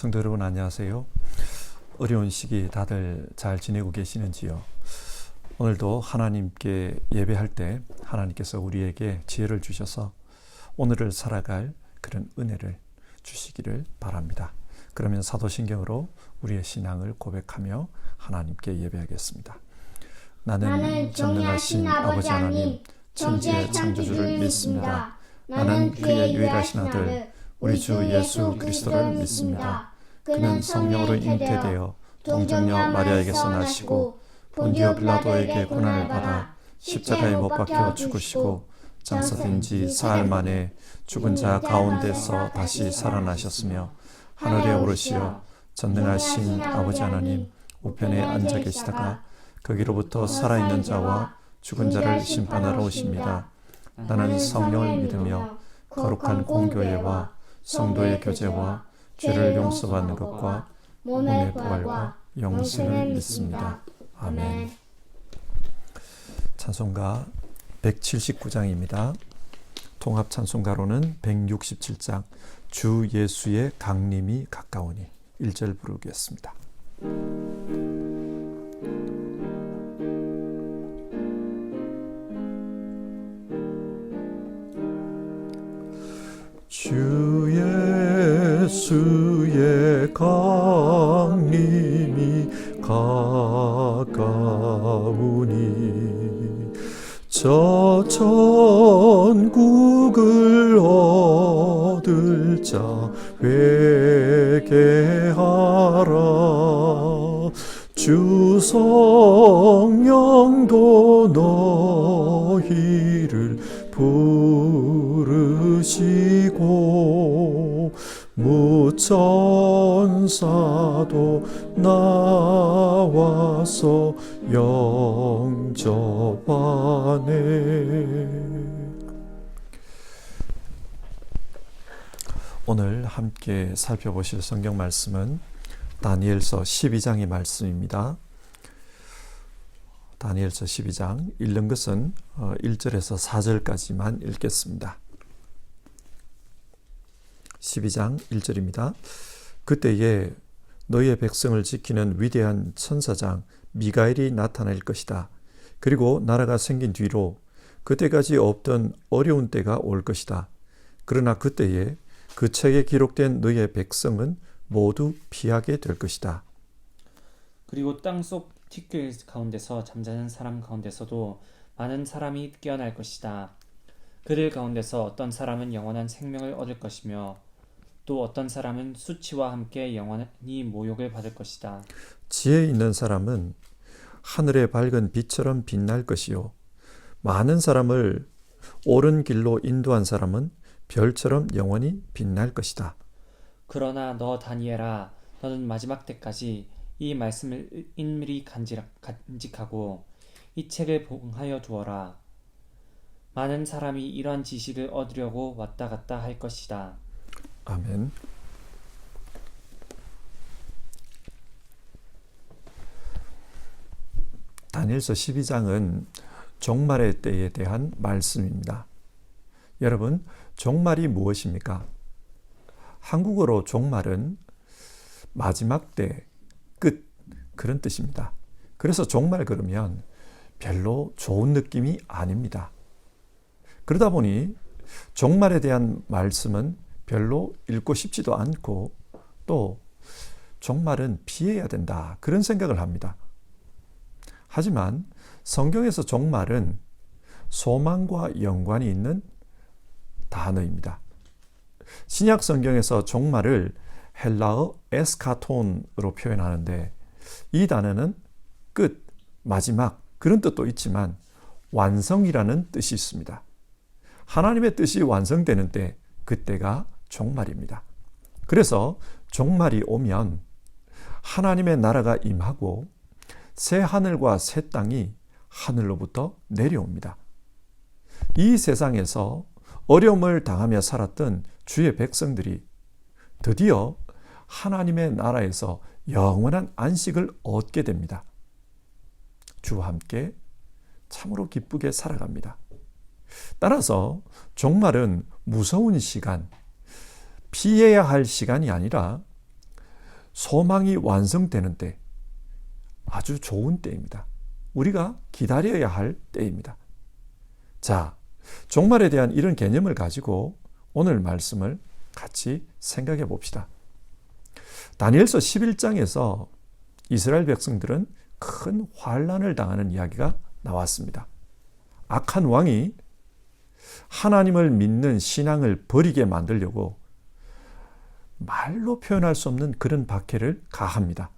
성도 여러분 안녕하세요. 어려운 시기 다들 잘 지내고 계시는지요? 오늘도 하나님께 예배할 때 하나님께서 우리에게 지혜를 주셔서 오늘을 살아갈 그런 은혜를 주시기를 바랍니다. 그러면 사도신경으로 우리의 신앙을 고백하며 하나님께 예배하겠습니다. 나는 전능하신 아버지 하나님 천지의 창조주를 믿습니다. 나는 그의 유일하신 아들 우리 주 예수 그리스도를 믿습니다. 그는 성령으로 잉태되어 동정녀 마리아에게서 나시고 본디오 빌라도에게 고난을 받아 십자가에 못 박혀 죽으시고 장사된 지 사흘 만에 죽은 자 가운데서 다시 살아나셨으며 하늘에 오르시어 전능하신 아버지 하나님 우편에 앉아 계시다가 거기로부터 살아있는 자와 죽은 자를 심판하러 오십니다. 나는 성령을 믿으며 거룩한 공교회와 성도의 교제와 죄를 용서받는 것과 몸의 부활과 영생을 믿습니다. 아멘. 찬송가 179장입니다. 통합 찬송가로는 167장 주 예수의 강림이 가까우니 1절 부르겠습니다. 주 예수의 강림이 가까우니 저 천국을 얻을 자 회개하라. 주 성령도 너희를 부르시고 무천사도 나와서 영접하네. 오늘 함께 살펴보실 성경 말씀은 다니엘서 12장의 말씀입니다. 다니엘서 12장 읽는 것은 1절에서 4절까지만 읽겠습니다. 12장 1절입니다. 그때에 너희의 백성을 지키는 위대한 천사장 미가엘이 나타날 것이다. 그리고 나라가 생긴 뒤로 그때까지 없던 어려운 때가 올 것이다. 그러나 그때에 그 책에 기록된 너희의 백성은 모두 피하게 될 것이다. 그리고 땅속 티끌 가운데서 잠자는 사람 가운데서도 많은 사람이 깨어날 것이다. 그들 가운데서 어떤 사람은 영원한 생명을 얻을 것이며 또 어떤 사람은 수치와 함께 영원히 모욕을 받을 것이다. 지혜 있는 사람은 하늘의 밝은 빛처럼 빛날 것이요 많은 사람을 옳은 길로 인도한 사람은 별처럼 영원히 빛날 것이다. 그러나 너 다니엘아, 너는 마지막 때까지 이 말씀을 인밀히 간직하고 이 책을 봉하여 두어라. 많은 사람이 이러한 지식을 얻으려고 왔다 갔다 할 것이다. 아멘. 다니엘서 12장은 종말의 때에 대한 말씀입니다. 여러분, 종말이 무엇입니까? 한국어로 종말은 마지막 때, 끝, 그런 뜻입니다. 그래서 종말 그러면 별로 좋은 느낌이 아닙니다. 그러다 보니 종말에 대한 말씀은 별로 읽고 싶지도 않고 또 종말은 피해야 된다, 그런 생각을 합니다. 하지만 성경에서 종말은 소망과 연관이 있는 단어입니다. 신약 성경에서 종말을 헬라어 에스카톤으로 표현하는데 이 단어는 끝, 마지막 그런 뜻도 있지만 완성이라는 뜻이 있습니다. 하나님의 뜻이 완성되는 때 그때가 종말입니다. 그래서 종말이 오면 하나님의 나라가 임하고 새 하늘과 새 땅이 하늘로부터 내려옵니다. 이 세상에서 어려움을 당하며 살았던 주의 백성들이 드디어 하나님의 나라에서 영원한 안식을 얻게 됩니다. 주와 함께 참으로 기쁘게 살아갑니다. 따라서 종말은 무서운 시간, 피해야 할 시간이 아니라 소망이 완성되는 때, 아주 좋은 때입니다. 우리가 기다려야 할 때입니다. 자, 종말에 대한 이런 개념을 가지고 오늘 말씀을 같이 생각해 봅시다. 다니엘서 11장에서 이스라엘 백성들은 큰 환난을 당하는 이야기가 나왔습니다. 악한 왕이 하나님을 믿는 신앙을 버리게 만들려고 말로 표현할 수 없는 그런 박해를 가합니다.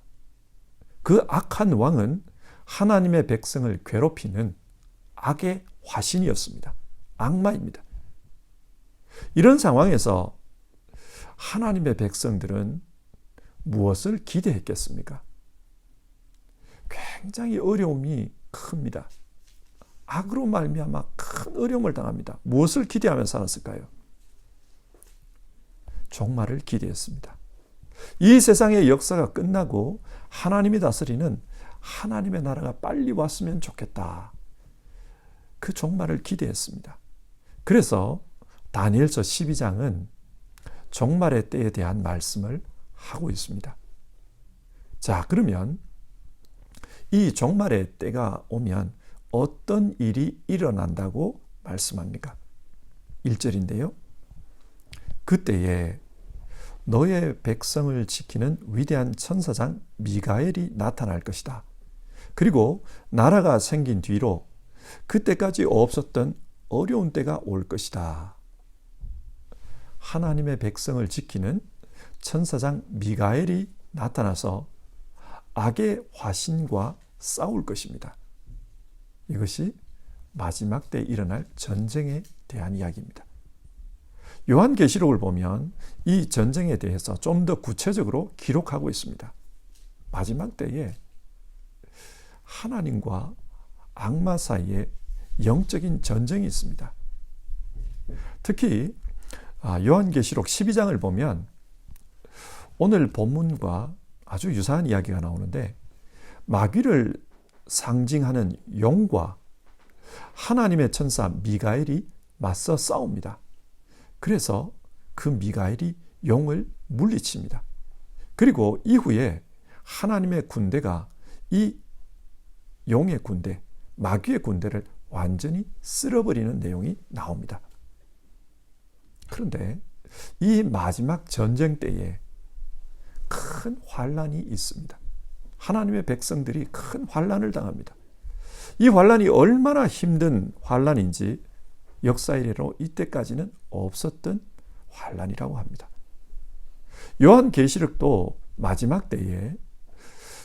그 악한 왕은 하나님의 백성을 괴롭히는 악의 화신이었습니다. 악마입니다. 이런 상황에서 하나님의 백성들은 무엇을 기대했겠습니까? 굉장히 어려움이 큽니다. 악으로 말미암아 큰 어려움을 당합니다. 무엇을 기대하며 살았을까요? 종말을 기대했습니다. 이 세상의 역사가 끝나고 하나님이 다스리는 하나님의 나라가 빨리 왔으면 좋겠다. 그 종말을 기대했습니다. 그래서 다니엘서 12장은 종말의 때에 대한 말씀을 하고 있습니다. 자, 그러면 이 종말의 때가 오면 어떤 일이 일어난다고 말씀합니까? 1절인데요. 그때에 너의 백성을 지키는 위대한 천사장 미가엘이 나타날 것이다. 그리고 나라가 생긴 뒤로 그때까지 없었던 어려운 때가 올 것이다. 하나님의 백성을 지키는 천사장 미가엘이 나타나서 악의 화신과 싸울 것입니다. 이것이 마지막 때 일어날 전쟁에 대한 이야기입니다. 요한계시록을 보면 이 전쟁에 대해서 좀 더 구체적으로 기록하고 있습니다. 마지막 때에 하나님과 악마 사이에 영적인 전쟁이 있습니다. 특히 요한계시록 12장을 보면 오늘 본문과 아주 유사한 이야기가 나오는데 마귀를 상징하는 용과 하나님의 천사 미가엘이 맞서 싸웁니다. 그래서 그 미가엘이 용을 물리칩니다. 그리고 이후에 하나님의 군대가 이 용의 군대, 마귀의 군대를 완전히 쓸어버리는 내용이 나옵니다. 그런데 이 마지막 전쟁 때에 큰 환난이 있습니다. 하나님의 백성들이 큰 환난을 당합니다. 이 환난이 얼마나 힘든 환난인지 역사 이래로 이때까지는 없었던 환난이라고 합니다. 요한계시록도 마지막 때에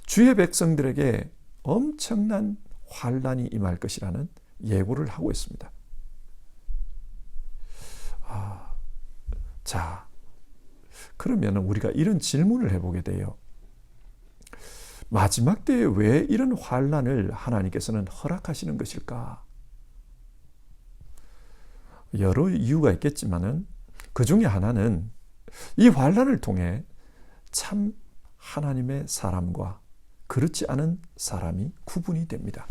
주의 백성들에게 엄청난 환난이 임할 것이라는 예고를 하고 있습니다. 자, 그러면 우리가 이런 질문을 해보게 돼요. 마지막 때에 왜 이런 환난을 하나님께서는 허락하시는 것일까? 여러 이유가 있겠지만은 그 중에 하나는 이 환난을 통해 참 하나님의 사람과 그렇지 않은 사람이 구분이 됩니다.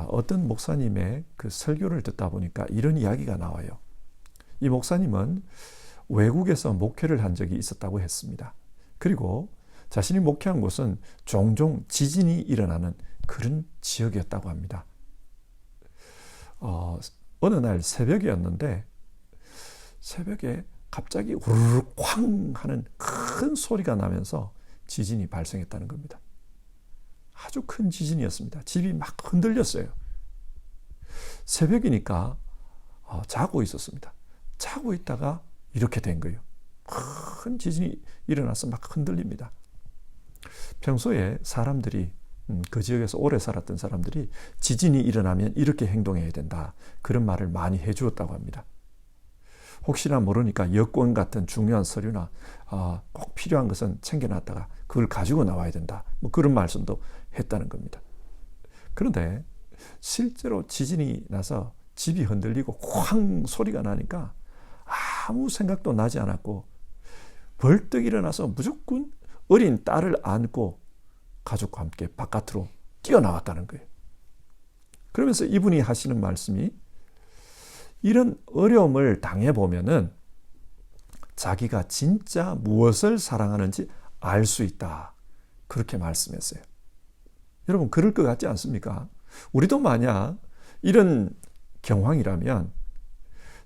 어떤 목사님의 그 설교를 듣다 보니까 이런 이야기가 나와요. 이 목사님은 외국에서 목회를 한 적이 있었다고 했습니다. 그리고 자신이 목회한 곳은 종종 지진이 일어나는 그런 지역이었다고 합니다. 어느 날 새벽이었는데 새벽에 갑자기 우르르 쾅 하는 큰 소리가 나면서 지진이 발생했다는 겁니다. 아주 큰 지진이었습니다. 집이 막 흔들렸어요. 새벽이니까 자고 있었습니다. 자고 있다가 이렇게 된 거예요. 큰 지진이 일어나서 막 흔들립니다. 평소에 사람들이 그 지역에서 오래 살았던 사람들이 지진이 일어나면 이렇게 행동해야 된다. 그런 말을 많이 해주었다고 합니다. 혹시나 모르니까 여권 같은 중요한 서류나 꼭 필요한 것은 챙겨놨다가 그걸 가지고 나와야 된다. 뭐 그런 말씀도 했다는 겁니다. 그런데 실제로 지진이 나서 집이 흔들리고 쾅 소리가 나니까 아무 생각도 나지 않았고 벌떡 일어나서 무조건 어린 딸을 안고 가족과 함께 바깥으로 뛰어나왔다는 거예요. 그러면서 이분이 하시는 말씀이 이런 어려움을 당해보면은 자기가 진짜 무엇을 사랑하는지 알 수 있다. 그렇게 말씀했어요. 여러분, 그럴 것 같지 않습니까? 우리도 만약 이런 경황이라면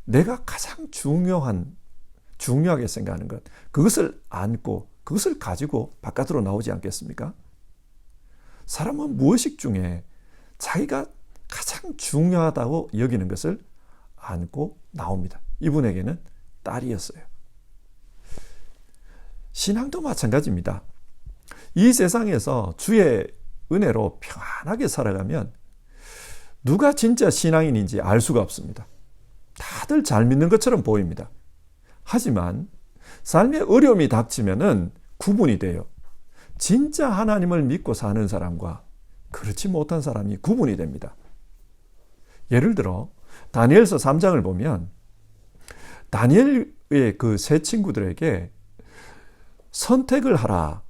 내가 가장 중요하게 생각하는 것, 그것을 안고 그것을 가지고 바깥으로 나오지 않겠습니까? 사람은 무의식 중에 자기가 가장 중요하다고 여기는 것을 안고 나옵니다. 이분에게는 딸이었어요. 신앙도 마찬가지입니다. 이 세상에서 주의 은혜로 평안하게 살아가면 누가 진짜 신앙인인지 알 수가 없습니다. 다들 잘 믿는 것처럼 보입니다. 하지만 삶의 어려움이 닥치면은 구분이 돼요. 진짜 하나님을 믿고 사는 사람과 그렇지 못한 사람이 구분이 됩니다. 예를 들어 다니엘서 3장을 보면 다니엘의 그 세 친구들에게 선택을 하라,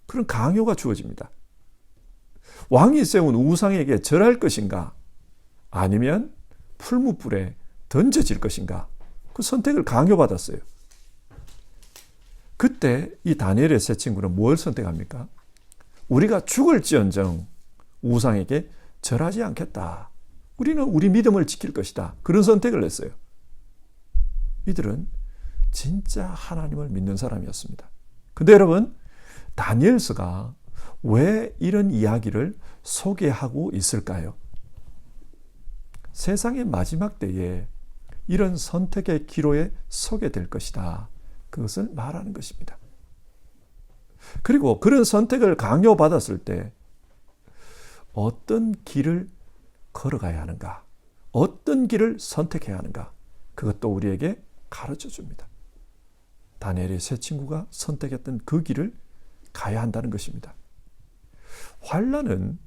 그런 강요가 주어집니다. 왕이 세운 우상에게 절할 것인가, 아니면 풀무불에 던져질 것인가, 그 선택을 강요받았어요. 그때 이 다니엘의 세 친구는 뭘 선택합니까? 우리가 죽을지언정 우상에게 절하지 않겠다. 우리는 우리 믿음을 지킬 것이다. 그런 선택을 했어요. 이들은 진짜 하나님을 믿는 사람이었습니다. 근데 여러분, 다니엘서가 왜 이런 이야기를 소개하고 있을까요? 세상의 마지막 때에 이런 선택의 기로에 서게 될 것이다. 그것을 말하는 것입니다. 그리고 그런 선택을 강요받았을 때 어떤 길을 걸어가야 하는가, 어떤 길을 선택해야 하는가, 그것도 우리에게 가르쳐 줍니다. 다니엘의 세 친구가 선택했던 그 길을 가야 한다는 것입니다. 환난은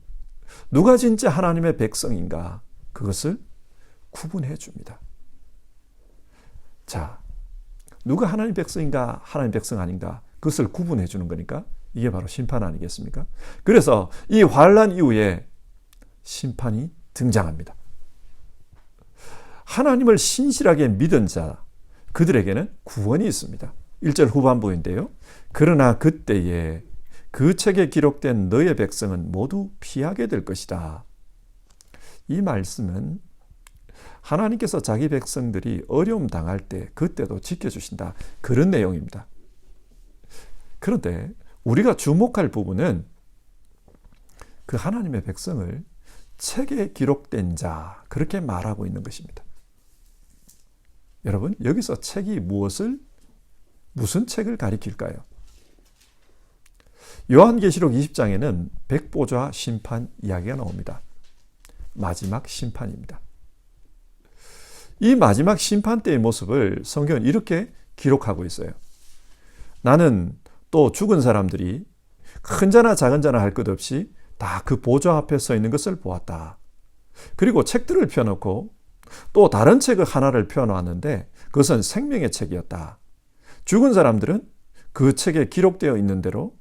누가 진짜 하나님의 백성인가, 그것을 구분해 줍니다. 자, 누가 하나님 백성인가, 하나님 백성 아닌가, 그것을 구분해 주는 거니까 이게 바로 심판 아니겠습니까? 그래서 이 환난 이후에 심판이 등장합니다. 하나님을 신실하게 믿은 자, 그들에게는 구원이 있습니다. 1절 후반부인데요. 그러나 그때에 그 책에 기록된 너의 백성은 모두 피하게 될 것이다. 이 말씀은 하나님께서 자기 백성들이 어려움 당할 때 그때도 지켜주신다, 그런 내용입니다. 그런데 우리가 주목할 부분은 그 하나님의 백성을 책에 기록된 자, 그렇게 말하고 있는 것입니다. 여러분, 여기서 책이 무슨 책을 가리킬까요? 요한계시록 20장에는 백보좌 심판 이야기가 나옵니다. 마지막 심판입니다. 이 마지막 심판 때의 모습을 성경은 이렇게 기록하고 있어요. 나는 또 죽은 사람들이 큰 자나 작은 자나 할 것 없이 다 그 보좌 앞에 서 있는 것을 보았다. 그리고 책들을 펴놓고 또 다른 책을 하나를 펴놓았는데 그것은 생명의 책이었다. 죽은 사람들은 그 책에 기록되어 있는 대로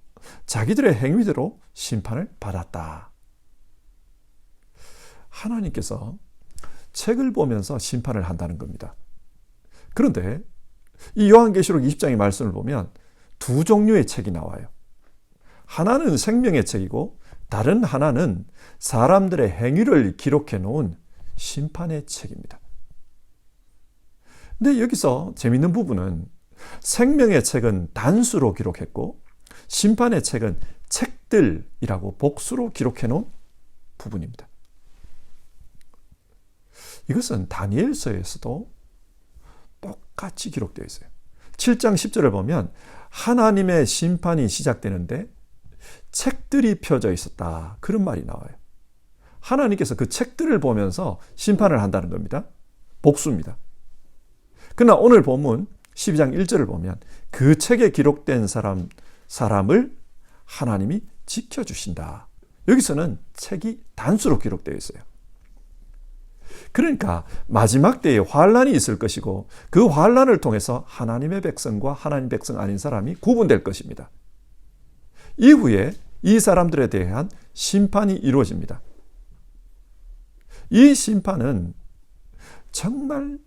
자기들의 행위대로 심판을 받았다. 하나님께서 책을 보면서 심판을 한다는 겁니다. 그런데 이 요한계시록 20장의 말씀을 보면 두 종류의 책이 나와요. 하나는 생명의 책이고 다른 하나는 사람들의 행위를 기록해 놓은 심판의 책입니다. 근데 여기서 재밌는 부분은 생명의 책은 단수로 기록했고 심판의 책은 책들이라고 복수로 기록해 놓은 부분입니다. 이것은 다니엘서에서도 똑같이 기록되어 있어요. 7장 10절을 보면 하나님의 심판이 시작되는데 책들이 펴져 있었다, 그런 말이 나와요. 하나님께서 그 책들을 보면서 심판을 한다는 겁니다. 복수입니다. 그러나 오늘 본문 12장 1절을 보면 그 책에 기록된 사람을 하나님이 지켜주신다. 여기서는 책이 단수로 기록되어 있어요. 그러니까 마지막 때에 환란이 있을 것이고 그 환란을 통해서 하나님의 백성과 하나님 백성 아닌 사람이 구분될 것입니다. 이후에 이 사람들에 대한 심판이 이루어집니다. 이 심판은 정말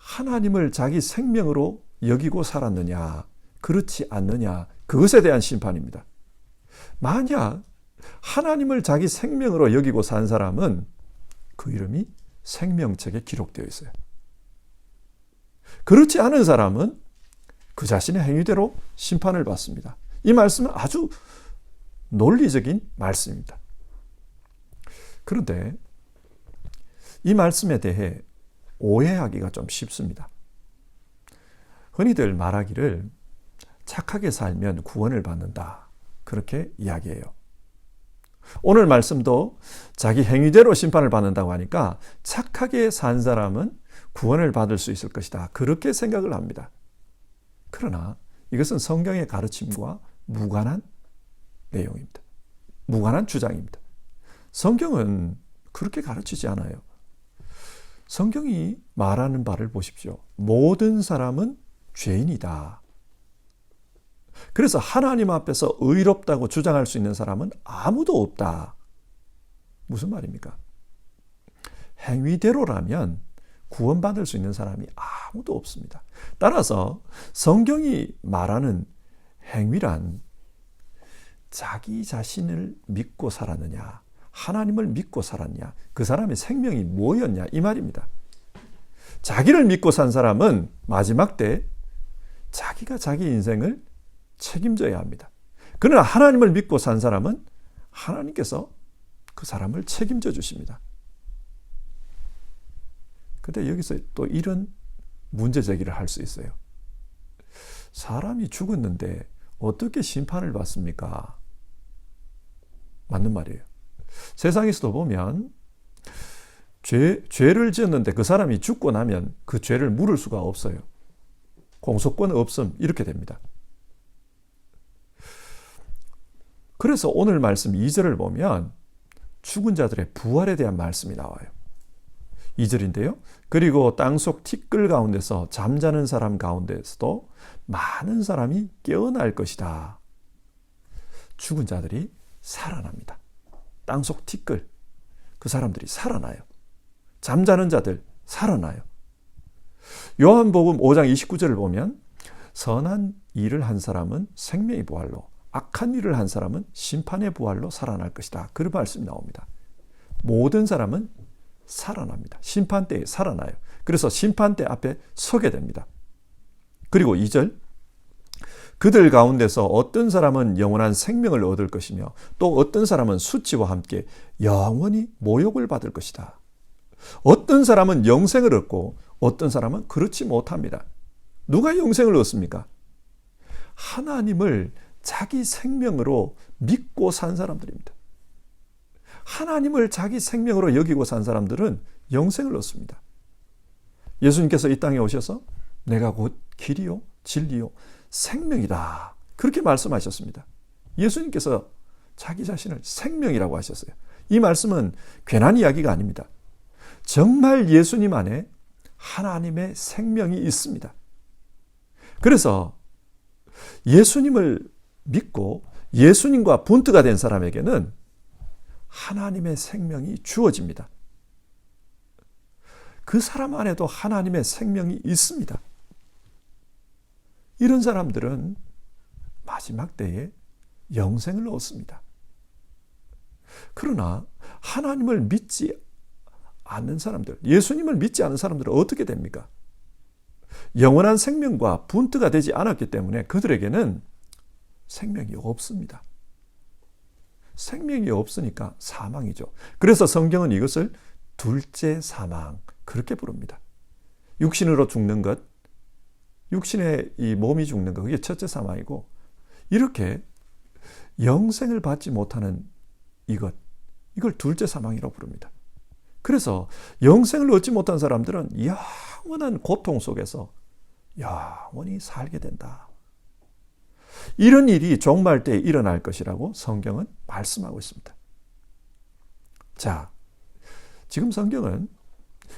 하나님을 자기 생명으로 여기고 살았느냐, 그렇지 않느냐, 그것에 대한 심판입니다. 만약 하나님을 자기 생명으로 여기고 산 사람은 그 이름이 생명책에 기록되어 있어요. 그렇지 않은 사람은 그 자신의 행위대로 심판을 받습니다. 이 말씀은 아주 논리적인 말씀입니다. 그런데 이 말씀에 대해 오해하기가 좀 쉽습니다. 흔히들 말하기를 착하게 살면 구원을 받는다, 그렇게 이야기해요. 오늘 말씀도 자기 행위대로 심판을 받는다고 하니까 착하게 산 사람은 구원을 받을 수 있을 것이다, 그렇게 생각을 합니다. 그러나 이것은 성경의 가르침과 무관한 내용입니다. 무관한 주장입니다. 성경은 그렇게 가르치지 않아요. 성경이 말하는 바를 보십시오. 모든 사람은 죄인이다. 그래서 하나님 앞에서 의롭다고 주장할 수 있는 사람은 아무도 없다. 무슨 말입니까? 행위대로라면 구원받을 수 있는 사람이 아무도 없습니다. 따라서 성경이 말하는 행위란 자기 자신을 믿고 살았느냐, 하나님을 믿고 살았냐, 그 사람의 생명이 뭐였냐, 이 말입니다. 자기를 믿고 산 사람은 마지막 때 자기가 자기 인생을 책임져야 합니다. 그러나 하나님을 믿고 산 사람은 하나님께서 그 사람을 책임져 주십니다. 근데 여기서 또 이런 문제 제기를 할 수 있어요. 사람이 죽었는데 어떻게 심판을 받습니까? 맞는 말이에요. 세상에서도 보면 죄를 지었는데 그 사람이 죽고 나면 그 죄를 물을 수가 없어요. 공소권 없음, 이렇게 됩니다. 그래서 오늘 말씀 2절을 보면 죽은 자들의 부활에 대한 말씀이 나와요. 2절인데요. 그리고 땅속 티끌 가운데서 잠자는 사람 가운데서도 많은 사람이 깨어날 것이다. 죽은 자들이 살아납니다. 땅속 티끌, 그 사람들이 살아나요. 잠자는 자들 살아나요. 요한복음 5장 29절을 보면 선한 일을 한 사람은 생명의 부활로, 악한 일을 한 사람은 심판의 부활로 살아날 것이다. 그런 말씀이 나옵니다. 모든 사람은 살아납니다. 심판 때에 살아나요. 그래서 심판 때 앞에 서게 됩니다. 그리고 2절, 그들 가운데서 어떤 사람은 영원한 생명을 얻을 것이며 또 어떤 사람은 수치와 함께 영원히 모욕을 받을 것이다. 어떤 사람은 영생을 얻고 어떤 사람은 그렇지 못합니다. 누가 영생을 얻습니까? 하나님을 자기 생명으로 믿고 산 사람들입니다. 하나님을 자기 생명으로 여기고 산 사람들은 영생을 얻습니다. 예수님께서 이 땅에 오셔서 내가 곧 길이요 진리요 생명이다, 그렇게 말씀하셨습니다. 예수님께서 자기 자신을 생명이라고 하셨어요. 이 말씀은 괜한 이야기가 아닙니다. 정말 예수님 안에 하나님의 생명이 있습니다. 그래서 예수님을 믿고 예수님과 분트가 된 사람에게는 하나님의 생명이 주어집니다. 그 사람 안에도 하나님의 생명이 있습니다. 이런 사람들은 마지막 때에 영생을 얻습니다. 그러나 하나님을 믿지 않는 사람들, 예수님을 믿지 않는 사람들은 어떻게 됩니까? 영원한 생명과 분트가 되지 않았기 때문에 그들에게는 생명이 없습니다. 생명이 없으니까 사망이죠. 그래서 성경은 이것을 둘째 사망, 그렇게 부릅니다. 육신으로 죽는 것, 육신의 이 몸이 죽는 것, 그게 첫째 사망이고, 이렇게 영생을 받지 못하는 이걸 둘째 사망이라고 부릅니다. 그래서 영생을 얻지 못한 사람들은 영원한 고통 속에서 영원히 살게 된다. 이런 일이 종말 때에 일어날 것이라고 성경은 말씀하고 있습니다. 자, 지금 성경은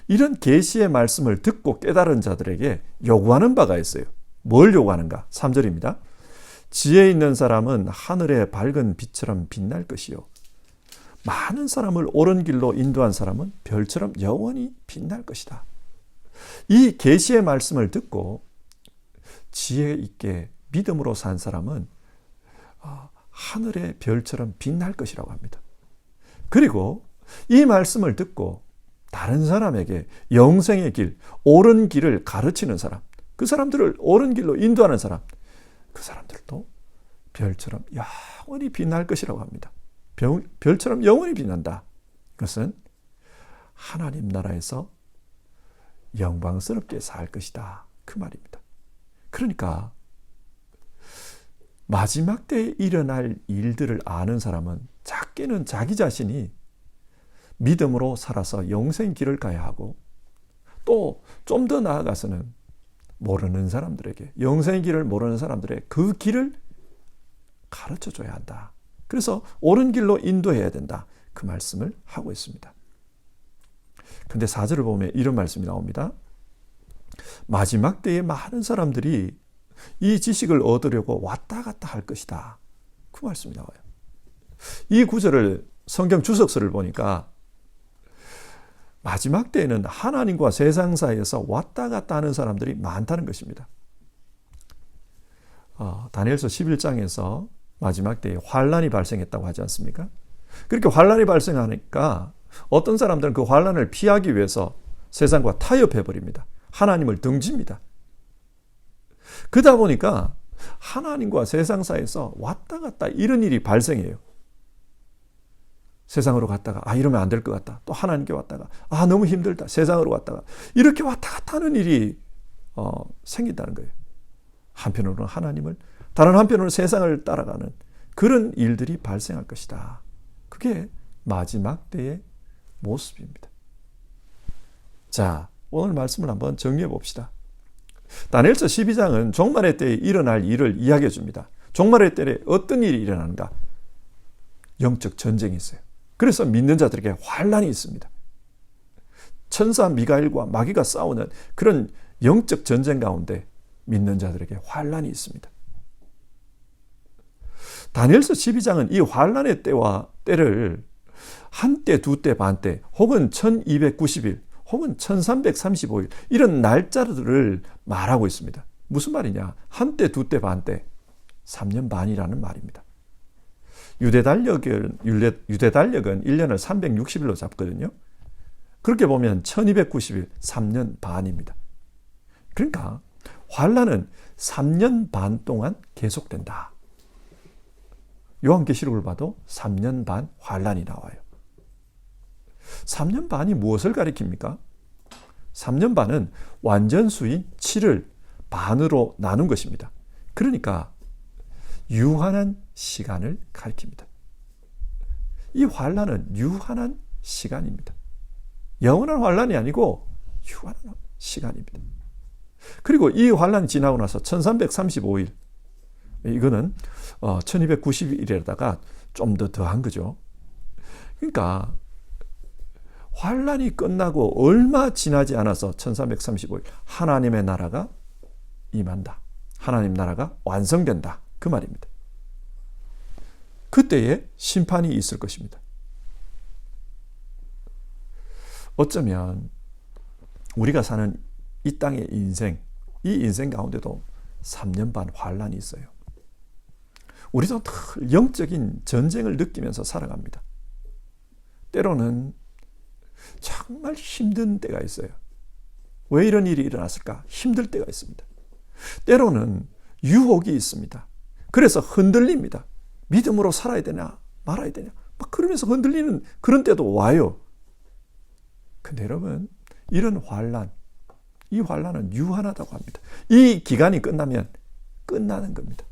이런 계시의 말씀을 듣고 깨달은 자들에게 요구하는 바가 있어요. 뭘 요구하는가? 3절입니다. 지혜 있는 사람은 하늘의 밝은 빛처럼 빛날 것이요, 많은 사람을 옳은 길로 인도한 사람은 별처럼 영원히 빛날 것이다. 이 계시의 말씀을 듣고 지혜 있게 믿음으로 산 사람은 하늘의 별처럼 빛날 것이라고 합니다. 그리고 이 말씀을 듣고 다른 사람에게 영생의 길, 옳은 길을 가르치는 사람, 그 사람들을 옳은 길로 인도하는 사람, 그 사람들도 별처럼 영원히 빛날 것이라고 합니다. 별처럼 영원히 빛난다. 그것은 하나님 나라에서 영광스럽게 살 것이다. 그 말입니다. 그러니까 마지막 때에 일어날 일들을 아는 사람은 작게는 자기 자신이 믿음으로 살아서 영생 길을 가야 하고, 또 좀 더 나아가서는 모르는 사람들에게, 영생의 길을 모르는 사람들의 그 길을 가르쳐 줘야 한다. 그래서 옳은 길로 인도해야 된다. 그 말씀을 하고 있습니다. 근데 4절을 보면 이런 말씀이 나옵니다. 마지막 때에 많은 사람들이 이 지식을 얻으려고 왔다 갔다 할 것이다. 그 말씀이 나와요. 이 구절을 성경 주석서를 보니까 마지막 때에는 하나님과 세상 사이에서 왔다 갔다 하는 사람들이 많다는 것입니다. 다니엘서 11장에서 마지막 때에 환란이 발생했다고 하지 않습니까? 그렇게 환란이 발생하니까 어떤 사람들은 그 환란을 피하기 위해서 세상과 타협해버립니다. 하나님을 등집니다. 그러다 보니까 하나님과 세상 사이에서 왔다 갔다 이런 일이 발생해요. 세상으로 갔다가 이러면 안 될 것 같다. 또 하나님께 왔다가 너무 힘들다. 세상으로 갔다가 이렇게 왔다 갔다 하는 일이 생긴다는 거예요. 한편으로는 하나님을, 다른 한편으로는 세상을 따라가는 그런 일들이 발생할 것이다. 그게 마지막 때의 모습입니다. 자, 오늘 말씀을 한번 정리해 봅시다. 다니엘서 12장은 종말의 때에 일어날 일을 이야기해 줍니다. 종말의 때에 어떤 일이 일어나는가? 영적 전쟁이 있어요. 그래서 믿는 자들에게 환란이 있습니다. 천사 미가엘과 마귀가 싸우는 그런 영적 전쟁 가운데 믿는 자들에게 환란이 있습니다. 다니엘서 12장은 이 환란의 때와 때를 한때, 두때, 반때, 혹은 1290일, 혹은 1335일 이런 날짜들을 말하고 있습니다. 무슨 말이냐? 한때, 두때, 반때, 3년 반이라는 말입니다. 유대 달력은 1년을 360일로 잡거든요. 그렇게 보면 1290일, 3년 반입니다. 그러니까 환란은 3년 반 동안 계속된다. 요한계시록을 봐도 3년 반 환란이 나와요. 3년 반이 무엇을 가리킵니까? 3년 반은 완전수인 7을 반으로 나눈 것입니다. 그러니까 유한한 시간을 가리킵니다. 이 환란은 유한한 시간입니다. 영원한 환란이 아니고 유한한 시간입니다. 그리고 이 환란이 지나고 나서 1335일, 이거는 1290일에다가 좀 더 더한 거죠. 그러니까 환란이 끝나고 얼마 지나지 않아서 1335일 하나님의 나라가 임한다. 하나님 나라가 완성된다. 그 말입니다. 그때에 심판이 있을 것입니다. 어쩌면 우리가 사는 이 땅의 인생, 이 인생 가운데도 3년 반 환란이 있어요. 우리도 영적인 전쟁을 느끼면서 살아갑니다. 때로는 정말 힘든 때가 있어요. 왜 이런 일이 일어났을까? 힘들 때가 있습니다. 때로는 유혹이 있습니다. 그래서 흔들립니다. 믿음으로 살아야 되냐 말아야 되냐 막 그러면서 흔들리는 그런 때도 와요. 근데 여러분, 이런 환란, 이 환란은 유한하다고 합니다. 이 기간이 끝나면 끝나는 겁니다.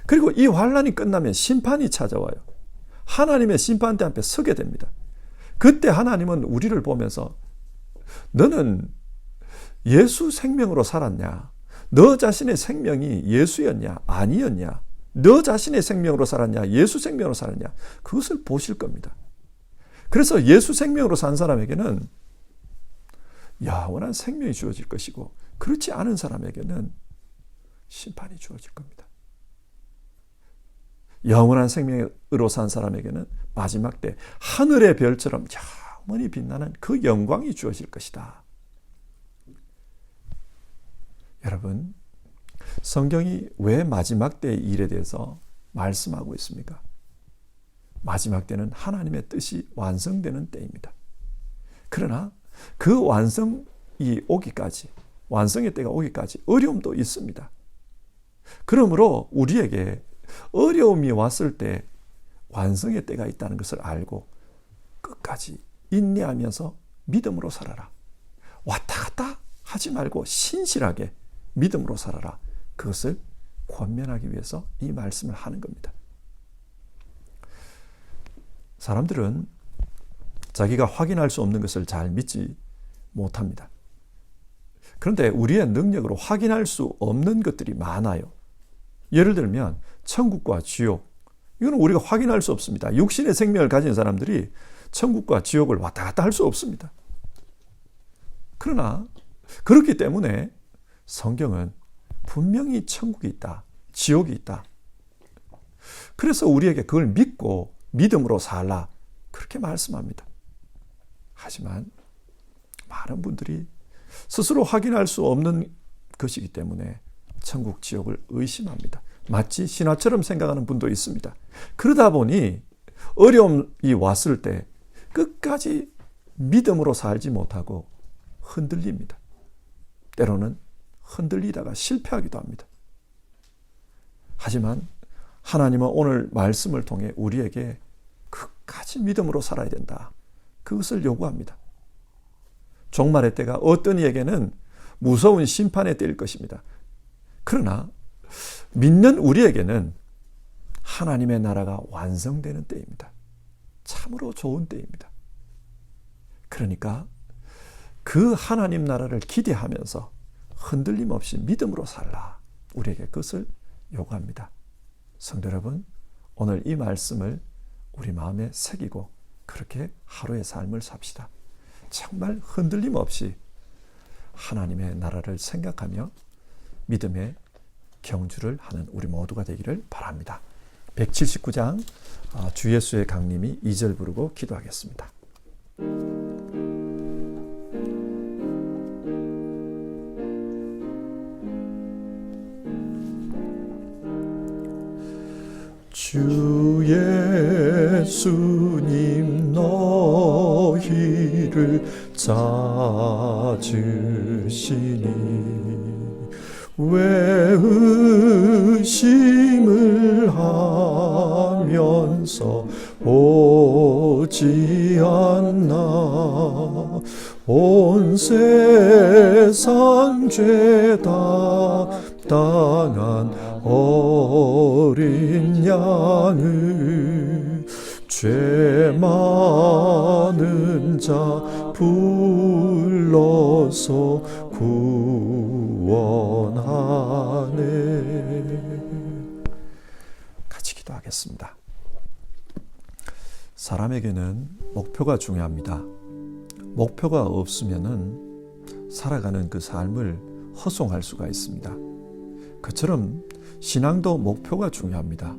그리고 이 환란이 끝나면 심판이 찾아와요. 하나님의 심판대 앞에 서게 됩니다. 그때 하나님은 우리를 보면서 너는 예수 생명으로 살았냐? 너 자신의 생명이 예수였냐? 아니었냐? 너 자신의 생명으로 살았냐? 예수 생명으로 살았냐? 그것을 보실 겁니다. 그래서 예수 생명으로 산 사람에게는 영원한 생명이 주어질 것이고, 그렇지 않은 사람에게는 심판이 주어질 겁니다. 영원한 생명으로 산 사람에게는 마지막 때 하늘의 별처럼 영원히 빛나는 그 영광이 주어질 것이다. 여러분, 성경이 왜 마지막 때의 일에 대해서 말씀하고 있습니까? 마지막 때는 하나님의 뜻이 완성되는 때입니다. 그러나 그 완성의 때가 오기까지 어려움도 있습니다. 그러므로 우리에게 어려움이 왔을 때 완성의 때가 있다는 것을 알고 끝까지 인내하면서 믿음으로 살아라. 왔다 갔다 하지 말고 신실하게 믿음으로 살아라. 그것을 권면하기 위해서 이 말씀을 하는 겁니다. 사람들은 자기가 확인할 수 없는 것을 잘 믿지 못합니다. 그런데 우리의 능력으로 확인할 수 없는 것들이 많아요. 예를 들면 천국과 지옥, 이거는 우리가 확인할 수 없습니다. 육신의 생명을 가진 사람들이 천국과 지옥을 왔다 갔다 할 수 없습니다. 그러나 그렇기 때문에 성경은 분명히 천국이 있다, 지옥이 있다. 그래서 우리에게 그걸 믿고 믿음으로 살라, 그렇게 말씀합니다. 하지만 많은 분들이 스스로 확인할 수 없는 것이기 때문에 천국, 지옥을 의심합니다. 마치 신화처럼 생각하는 분도 있습니다. 그러다 보니 어려움이 왔을 때 끝까지 믿음으로 살지 못하고 흔들립니다. 때로는 흔들리다가 실패하기도 합니다. 하지만 하나님은 오늘 말씀을 통해 우리에게 끝까지 믿음으로 살아야 된다, 그것을 요구합니다. 종말의 때가 어떤 이에게는 무서운 심판의 때일 것입니다. 그러나 믿는 우리에게는 하나님의 나라가 완성되는 때입니다. 참으로 좋은 때입니다. 그러니까 그 하나님 나라를 기대하면서 흔들림 없이 믿음으로 살라, 우리에게 그것을 요구합니다. 성도 여러분, 오늘 이 말씀을 우리 마음에 새기고 그렇게 하루의 삶을 삽시다. 정말 흔들림 없이 하나님의 나라를 생각하며 믿음의 경주를 하는 우리 모두가 되기를 바랍니다. 179장 주 예수의 강림이 2절 부르고 기도하겠습니다. 주 예수님 너희를 찾으시니 왜 의심을 하면서 오지 않나. 온 세상 죄다 당한 어린 양을 죄 많은 자 불러서 구원하네. 같이 기도하겠습니다. 사람에게는 목표가 중요합니다. 목표가 없으면은 살아가는 그 삶을 허송할 수가 있습니다. 그처럼 신앙도 목표가 중요합니다.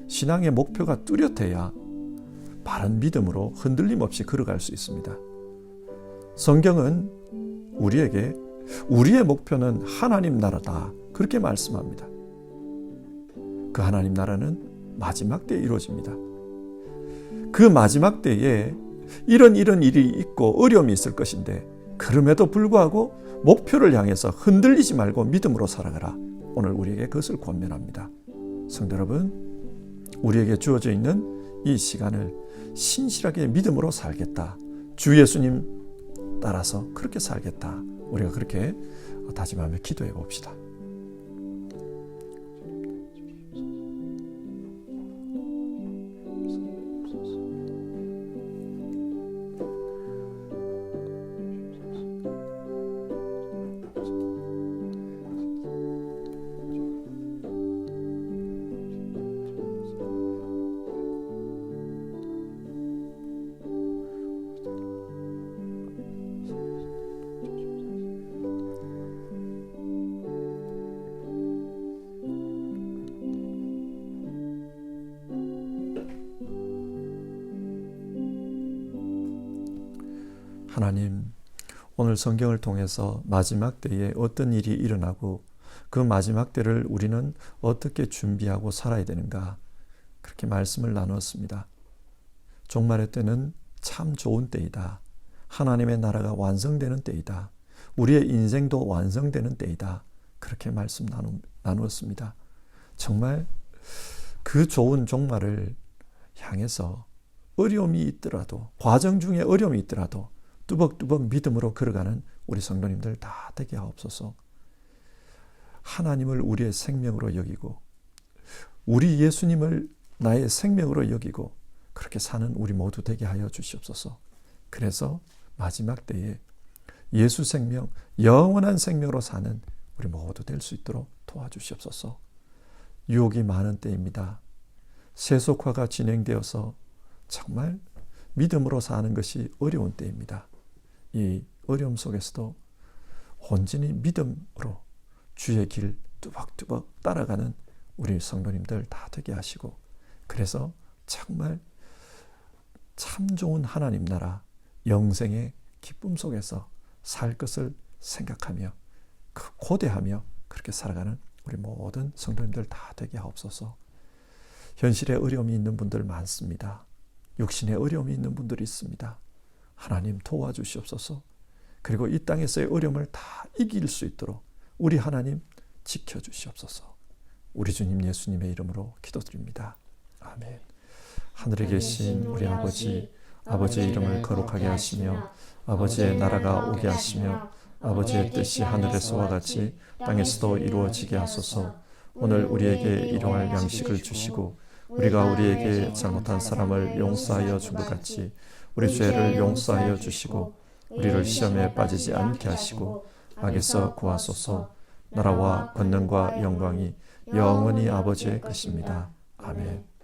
신앙의 목표가 뚜렷해야 바른 믿음으로 흔들림 없이 걸어갈 수 있습니다. 성경은 우리에게 우리의 목표는 하나님 나라다, 그렇게 말씀합니다. 그 하나님 나라는 마지막 때에 이루어집니다. 그 마지막 때에 이런 일이 있고 어려움이 있을 것인데, 그럼에도 불구하고 목표를 향해서 흔들리지 말고 믿음으로 살아가라. 오늘 우리에게 그것을 권면합니다. 성도 여러분, 우리에게 주어져 있는 이 시간을 신실하게 믿음으로 살겠다, 주 예수님 따라서 그렇게 살겠다, 우리가 그렇게 다짐하며 기도해 봅시다. 하나님, 오늘 성경을 통해서 마지막 때에 어떤 일이 일어나고 그 마지막 때를 우리는 어떻게 준비하고 살아야 되는가, 그렇게 말씀을 나누었습니다. 종말의 때는 참 좋은 때이다. 하나님의 나라가 완성되는 때이다. 우리의 인생도 완성되는 때이다. 그렇게 말씀 나누었습니다. 정말 그 좋은 종말을 향해서 어려움이 있더라도, 과정 중에 어려움이 있더라도 뚜벅뚜벅 믿음으로 걸어가는 우리 성도님들 다 되게 하옵소서. 하나님을 우리의 생명으로 여기고 우리 예수님을 나의 생명으로 여기고 그렇게 사는 우리 모두 되게 하여 주시옵소서. 그래서 마지막 때에 예수 생명, 영원한 생명으로 사는 우리 모두 될 수 있도록 도와주시옵소서. 유혹이 많은 때입니다. 세속화가 진행되어서 정말 믿음으로 사는 것이 어려운 때입니다. 이 어려움 속에서도 온전히 믿음으로 주의 길 뚜벅뚜벅 따라가는 우리 성도님들 다 되게 하시고, 그래서 정말 참 좋은 하나님 나라 영생의 기쁨 속에서 살 것을 생각하며 고대하며 그렇게 살아가는 우리 모든 성도님들 다 되게 하옵소서. 현실에 어려움이 있는 분들 많습니다. 육신에 어려움이 있는 분들이 있습니다. 하나님 도와주시옵소서. 그리고 이 땅에서의 어려움을 다 이길 수 있도록 우리 하나님 지켜주시옵소서. 우리 주님 예수님의 이름으로 기도드립니다. 아멘. 하늘에 계신 우리 아버지, 아버지의 이름을 거룩하게 하시며 아버지의 나라가 오게 하시며 아버지의 뜻이 하늘에서와 같이 땅에서도 이루어지게 하소서. 오늘 우리에게 일용할 양식을 주시고 우리가 우리에게 잘못한 사람을 용서하여 준 것 같이 우리 죄를 용서하여 주시고 우리를 시험에 빠지지 않게 하시고 악에서 구하소서. 나라와 권능과 영광이 영원히 아버지의 것입니다. 아멘.